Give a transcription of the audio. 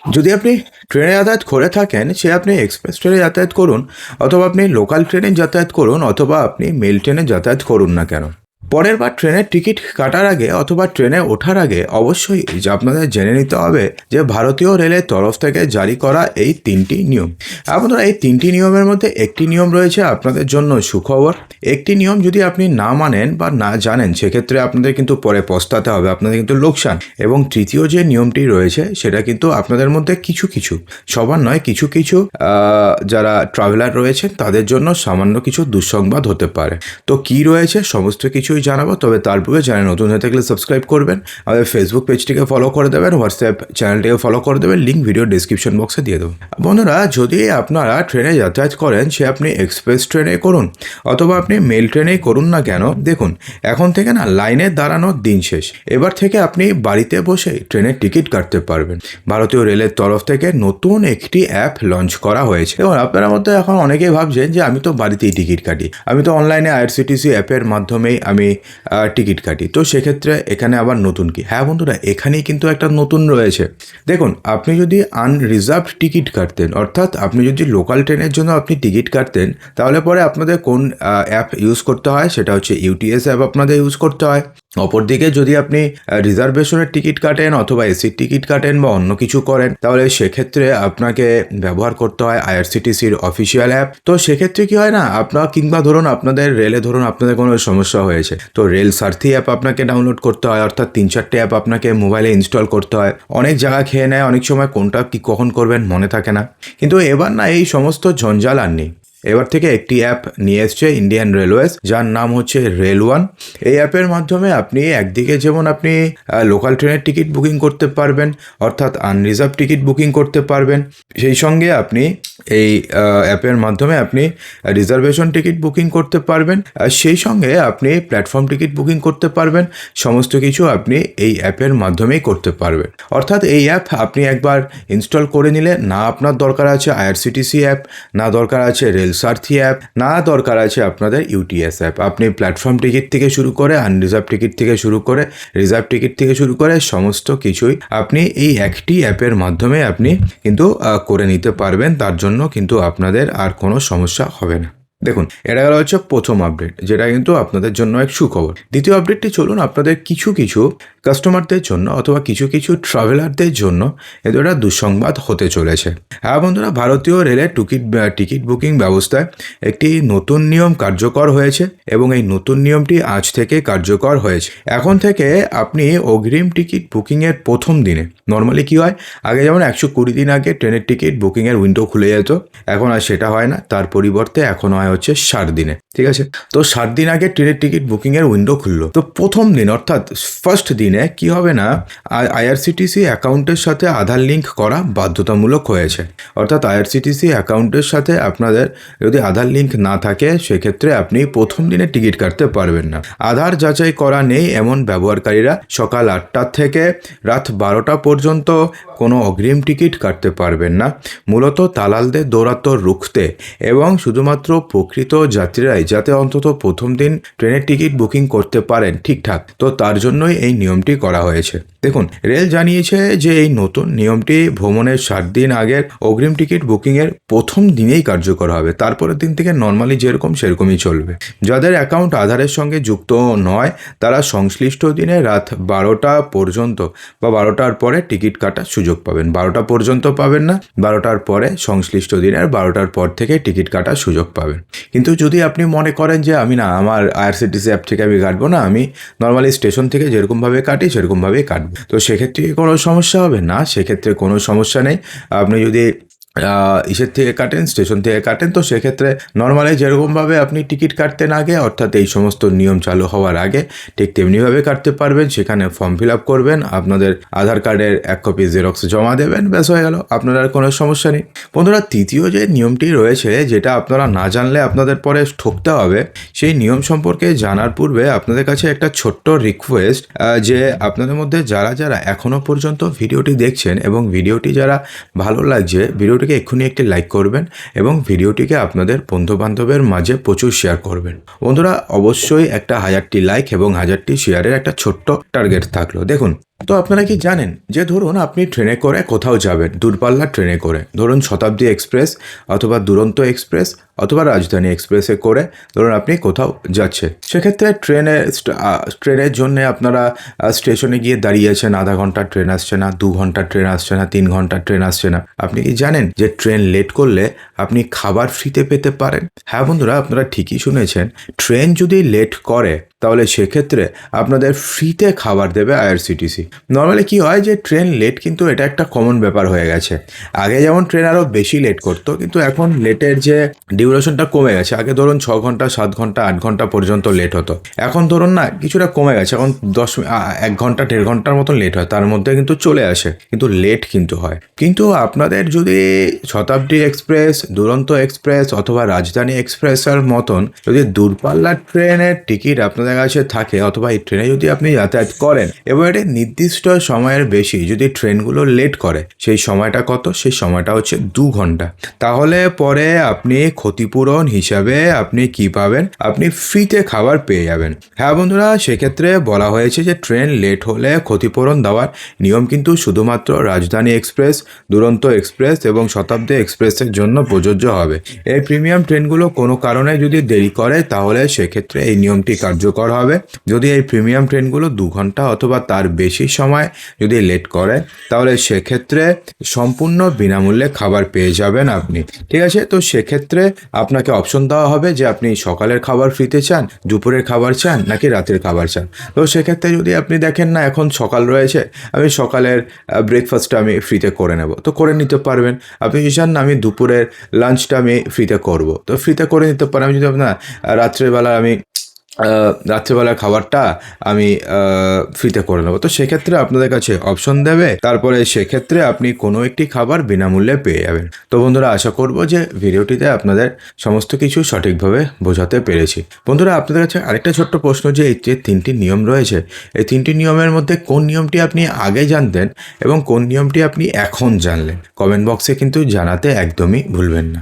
যদি আপনি ট্রেনে যাতায়াত করে থাকেন, সে আপনি এক্সপ্রেস ট্রেনে যাতায়াত করুন, অথবা আপনি লোকাল ট্রেনে যাতায়াত করুন, অথবা আপনি মেল ট্রেনে যাতায়াত করুন না কেন, পরের বার ট্রেনের টিকিট কাটার আগে অথবা ট্রেনে ওঠার আগে অবশ্যই যে আপনাদের জেনে নিতে হবে যে ভারতীয় রেলের তরফ থেকে জারি করা এই 3টি নিয়ম। আপনারা এই 3টি নিয়মের মধ্যে একটি নিয়ম রয়েছে আপনাদের জন্য সুখবর। একটি নিয়ম যদি আপনি না মানেন বা না জানেন, সেক্ষেত্রে আপনাদের কিন্তু পরে পস্তাতে হবে, আপনাদের কিন্তু লোকসান। এবং তৃতীয় যে নিয়মটি রয়েছে সেটা কিন্তু আপনাদের মধ্যে কিছু কিছু, সবার নয়, কিছু কিছু যারা ট্রাভেলার রয়েছেন তাদের জন্য সামান্য কিছু দুঃসংবাদ হতে পারে। তো কি রয়েছে সমস্ত কিছুই জানাবো, তবে তার পূর্বে চ্যানেল নতুন হয়ে থাকলে সাবস্ক্রাইব করবেন, আমাদের ফেসবুক পেজটিকে ফলো করে দেবেন, হোয়াটসঅ্যাপ চ্যানেলটিকে ফলো করে দেবেন, লিঙ্ক ভিডিও ডিসক্রিপশন বক্সে দিয়ে দেবো। বন্ধুরা, যদি আপনারা ট্রেনে যাতায়াত করেন, সে আপনি এক্সপ্রেস ট্রেনে করুন অথবা আপনি মেল ট্রেনেই করুন না কেন, দেখুন এখন থেকে না লাইনে দাঁড়ানোর দিন শেষ। এবার থেকে আপনি বাড়িতে বসে ট্রেনের টিকিট কাটতে পারবেন। ভারতীয় রেলের তরফ থেকে নতুন একটি অ্যাপ লঞ্চ করা হয়েছে। এবং আপনারা মধ্যে এখন অনেকেই ভাবছেন যে আমি তো বাড়িতেই টিকিট কাটি, আমি তো অনলাইনে আইআরসিটিসি অ্যাপের মাধ্যমেই আমি টিকিট কাটি, তো সেক্ষেত্রে এখানে আবার নতুন কি? হ্যাঁ বন্ধুরা, এখানেই কিন্তু একটা নতুন রয়েছে। দেখুন, আপনি যদি আনরিজার্ভড টিকিট কাটতেন, অর্থাৎ আপনি যদি লোকাল ট্রেনের জন্য আপনি টিকিট কাটতেন, তাহলে পরে আপনাদের কোন অ্যাপ ইউজ করতে হয়? সেটা হচ্ছে ইউটিএস অ্যাপ আপনাদের ইউজ করতে হয়। অপরদিকে যদি আপনি রিজার্ভেশনের টিকিট কাটেন অথবা এসির টিকিট কাটেন বা অন্য কিছু করেন, তাহলে সেক্ষেত্রে আপনাকে ব্যবহার করতে হয় আইআরসিটিসির অফিসিয়াল অ্যাপ। তো সেক্ষেত্রে কি হয় না, আপনার কিংবা ধরুন আপনাদের রেলে ধরুন আপনাদের কোনো সমস্যা হয়েছে, তো রেল সারথি অ্যাপ আপনাকে ডাউনলোড করতে হয়, অর্থাৎ 3-4টে অ্যাপ আপনাকে মোবাইলে ইনস্টল করতে হয়। অনেক জায়গা খেয়ে নেয়, অনেক সময় কোনটা কি কখন করবেন মনে থাকে না। কিন্তু এবার না এই সমস্ত ঝঞ্ঝাল আর নেই। এবার থেকে একটি অ্যাপ নিয়ে এসছে ইন্ডিয়ান রেলওয়েজ, যার নাম হচ্ছে রেল ওয়ান। এই অ্যাপের মাধ্যমে আপনি একদিকে যেমন আপনি লোকাল ট্রেনের টিকিট বুকিং করতে পারবেন, অর্থাৎ আনরিজার্ভ টিকিট বুকিং করতে পারবেন, সেই সঙ্গে আপনি এই অ্যাপের মাধ্যমে আপনি রিজার্ভেশন টিকিট বুকিং করতে পারবেন, আর সেই সঙ্গে আপনি প্ল্যাটফর্ম টিকিট বুকিং করতে পারবেন। সমস্ত কিছু আপনি এই অ্যাপের মাধ্যমেই করতে পারবেন। অর্থাৎ এই অ্যাপ আপনি একবার ইনস্টল করে নিলে না আপনার দরকার আছে আইআরসিটিসি অ্যাপ, না দরকার আছে রেল সারথি অ্যাপ, না দরকার আছে আপনাদের ইউটিএস অ্যাপ। আপনি প্ল্যাটফর্ম টিকিট থেকে শুরু করে আনরিজার্ভ টিকিট থেকে শুরু করে রিজার্ভ টিকিট থেকে শুরু করে সমস্ত কিছুই আপনি এই একটি অ্যাপের মাধ্যমে আপনি কিন্তু করে নিতে পারবেন। তার জন্য কিন্তু আপনাদের আর কোনো সমস্যা হবে না। দেখুন, এটা গেল হচ্ছে প্রথম আপডেট, যেটা কিন্তু আপনাদের জন্য এক সুখবর। দ্বিতীয় আপডেটটি চলুন আপনাদের কিছু কিছু কাস্টমারদের জন্য অথবা কিছু কিছু ট্রাভেলারদের জন্য এদের একটা দুঃসংবাদ হতে চলেছে। হ্যাঁ বন্ধুরা, ভারতীয় রেলের টিকিট বুকিং ব্যবস্থায় একটি নতুন নিয়ম কার্যকর হয়েছে এবং এই নতুন নিয়মটি আজ থেকে কার্যকর হয়েছে। এখন থেকে আপনি অগ্রিম টিকিট বুকিংয়ের প্রথম দিনে, নর্মালি কি হয়, আগে যেমন 120 দিন আগে ট্রেনের টিকিট বুকিংয়ের উইন্ডো খুলে যেত, এখন আর সেটা হয় না। তার পরিবর্তে এখন হয় হচ্ছে 60 দিনে। ঠিক আছে, তো 60 দিন আগে ট্রেনের টিকিট বুকিংয়ের উইন্ডো খুললো, তো প্রথম দিন অর্থাৎ ফার্স্ট দিনে কি হবে না, আইআরসিটিসি অ্যাকাউন্টের সাথে আধার লিঙ্ক করা বাধ্যতামূলক হয়েছে। অর্থাৎ আইআরসিটিসি অ্যাকাউন্টের সাথে আপনাদের যদি আধার লিঙ্ক না থাকে, সেক্ষেত্রে আপনি প্রথম দিনে টিকিট কাটতে পারবেন না। আধার যাচাই করা নেই এমন ব্যবহারকারীরা সকাল 8টা থেকে রাত 12টা পর্যন্ত কোনো অগ্রিম টিকিট কাটতে পারবেন না। মূলত দালালদের দৌরাত্ম্য রুখতে এবং শুধুমাত্র প্রকৃত যাত্রীরাই যাতে অন্তত প্রথম দিন ট্রেনের টিকিট বুকিং করতে পারেন ঠিকঠাক, তো তার জন্যই এই নিয়মটি করা হয়েছে। দেখুন, রেল জানিয়েছে যে এই নতুন নিয়মটি ভ্রমণের 60 দিন আগের অগ্রিম টিকিট বুকিংয়ের প্রথম দিনেই কার্যকর হবে। তারপরের দিন থেকে নর্মালি যেরকম সেরকমই চলবে। যাদের অ্যাকাউন্ট আধারের সঙ্গে যুক্ত নয়, তারা সংশ্লিষ্ট দিনে রাত 12টা পর্যন্ত বা 12টার পরে টিকিট কাটার সুযোগ পাবেন। 12টা পর্যন্ত পাবেন না, 12টার পরে সংশ্লিষ্ট দিনের 12টার পর থেকে টিকিট কাটার সুযোগ পাবেন। কিন্তু যদি আপনি মনে করেন যে আমি না, আমার আইআরসিটিসি অ্যাপ থেকে আমি কাটবো না, আমি নর্মালি স্টেশন থেকে যেরকমভাবে কাটি সেরকমভাবেই কাটবো, তো সেক্ষেত্রে কোনো সমস্যা হবে না। সেক্ষেত্রে কোনো সমস্যা নেই। আপনি যদি ইসের থেকে কাটেন, স্টেশন থেকে কাটেন, তো সেক্ষেত্রে নর্মালি যেরকমভাবে আপনি টিকিট কাটতেন আগে, অর্থাৎ এই সমস্ত নিয়ম চালু হওয়ার আগে, ঠিক তেমনিভাবে কাটতে পারবেন। সেখানে ফর্ম ফিল আপ করবেন, আপনাদের আধার কার্ডের 1 কপি জেরক্স জমা দেবেন, ব্যাস হয়ে গেল, আপনার আর কোনো সমস্যা নেই। বন্ধুরা, তৃতীয় যে নিয়মটি রয়েছে, যেটা আপনারা না জানলে আপনাদের পরে ঠকতে হবে, সেই নিয়ম সম্পর্কে জানার পূর্বে আপনাদের কাছে একটা ছোট্ট রিকোয়েস্ট, যে আপনাদের মধ্যে যারা যারা এখনও পর্যন্ত ভিডিওটি দেখছেন এবং ভিডিওটি যারা ভালো লাগছে, ভিডিওটিকে এক্ষুনি একটি লাইক করবেন এবং ভিডিওটিকে আপনাদের বন্ধুবান্ধবের মাঝে প্রচুর শেয়ার করবেন। বন্ধুরা, অবশ্যই একটা 1000টি লাইক এবং 1000টি শেয়ারের একটা ছোট্ট টার্গেট থাকলো। দেখুন, তো আপনারা কি জানেন যে ধরুন আপনি ট্রেনে করে কোথাও যাবেন, দূরপাল্লার ট্রেনে করে, ধরুন শতাব্দী এক্সপ্রেস অথবা দুরন্ত এক্সপ্রেস অথবা রাজধানী এক্সপ্রেসে করে ধরুন আপনি কোথাও যাচ্ছেন। সেক্ষেত্রে ট্রেনের জন্য আপনারা স্টেশনে গিয়ে দাঁড়িয়েছেন, আধা ঘন্টার ট্রেন আসছে না, 2 ঘন্টার ট্রেন আসছে না, 3 ঘন্টার ট্রেন আসছে না। আপনি কি জানেন যে ট্রেন লেট করলে আপনি খাবার ফ্রিতে পেতে পারেন? হ্যাঁ বন্ধুরা, আপনারা ঠিকই শুনেছেন। ট্রেন যদি লেট করে তাহলে সেক্ষেত্রে আপনাদের ফ্রিতে খাবার দেবে আইআরসিটিসি। নর্মালি কি হয় যে ট্রেন লেট কিন্তু এটা একটা কমন ব্যাপার হয়ে গেছে। আগে যেমন ট্রেন আরও বেশি লেট করতো, কিন্তু এখন লেটের যে ডিউরেশনটা কমে গেছে। আগে ধরুন 6 ঘন্টা, 7 ঘন্টা, 8 ঘন্টা পর্যন্ত লেট হতো। এখন ধরুন না কিছুটা কমে গেছে, এখন 1 ঘন্টা 1.5 ঘন্টার মতন লেট হয়, তার মধ্যে কিন্তু চলে আসে, কিন্তু লেট কিন্তু হয়। কিন্তু আপনাদের যদি শতাব্দী এক্সপ্রেস, দুরন্ত এক্সপ্রেস অথবা রাজধানী এক্সপ্রেসের মতন যদি দূরপাল্লার ট্রেনের টিকিট আপনাদের কাছে থাকে, অথবা এই ট্রেনে যদি আপনি যাতায়াত করেন এবং এটি নির্দিষ্ট সময়ের বেশি যদি ট্রেনগুলো লেট করে, সেই সময়টা কত? সেই সময়টা হচ্ছে 2 ঘন্টা। তাহলে পরে আপনি ক্ষতিপূরণ হিসাবে আপনি কি পাবেন? আপনি ফ্রিতে খাবার পেয়ে যাবেন। হ্যাঁ বন্ধুরা, সেক্ষেত্রে বলা হয়েছে যে ট্রেন লেট হলে ক্ষতিপূরণ দেওয়ার নিয়ম কিন্তু শুধুমাত্র রাজধানী এক্সপ্রেস, দুরন্ত এক্সপ্রেস এবং শতাব্দী এক্সপ্রেসের জন্য প্রযোজ্য হবে। এই প্রিমিয়াম ট্রেনগুলো কোনো কারণে যদি দেরি করে তাহলে সেক্ষেত্রে এই নিয়মটি কার্যকর হবে। যদি এই প্রিমিয়াম ট্রেনগুলো 2 ঘন্টা অথবা তার বেশি সময় যদি লেট করে তাহলে সেক্ষেত্রে সম্পূর্ণ বিনামূল্যে খাবার পেয়ে যাবেন আপনি। ঠিক আছে, তো সেক্ষেত্রে আপনাকে অপশন দেওয়া হবে যে আপনি সকালের খাবার ফ্রিতে চান, দুপুরের খাবার চান, নাকি রাতের খাবার চান। তো সেক্ষেত্রে যদি আপনি দেখেন না এখন সকাল রয়েছে, আমি সকালের ব্রেকফাস্টটা আমি ফ্রিতে করে নেব, তো করে নিতে পারবেন। আপনি যদি চান না আমি দুপুরের লাঞ্চটা আমি ফ্রিতে করব, তো ফ্রিতে করে নিতে পারেন। আমি যদি আপনার রাত্রেবেলার খাবারটা আমি ফ্রিতে করে নেবো, তো সেক্ষেত্রে আপনাদের কাছে অপশন দেবে, তারপরে সেক্ষেত্রে আপনি কোনো একটি খাবার বিনামূল্যে পেয়ে যাবেন। তো বন্ধুরা, আশা করব যে ভিডিওটিতে আপনাদের সমস্ত কিছু সঠিকভাবে বোঝাতে পেরেছি। বন্ধুরা, আপনাদের কাছে আরেকটা ছোট্ট প্রশ্ন, যে এই যে 3টি নিয়ম রয়েছে, এই 3টি নিয়মের মধ্যে কোন নিয়মটি আপনি আগে জানতেন এবং কোন নিয়মটি আপনি এখন জানলেন? কমেন্ট বক্সে কিন্তু জানাতে একদমই ভুলবেন না।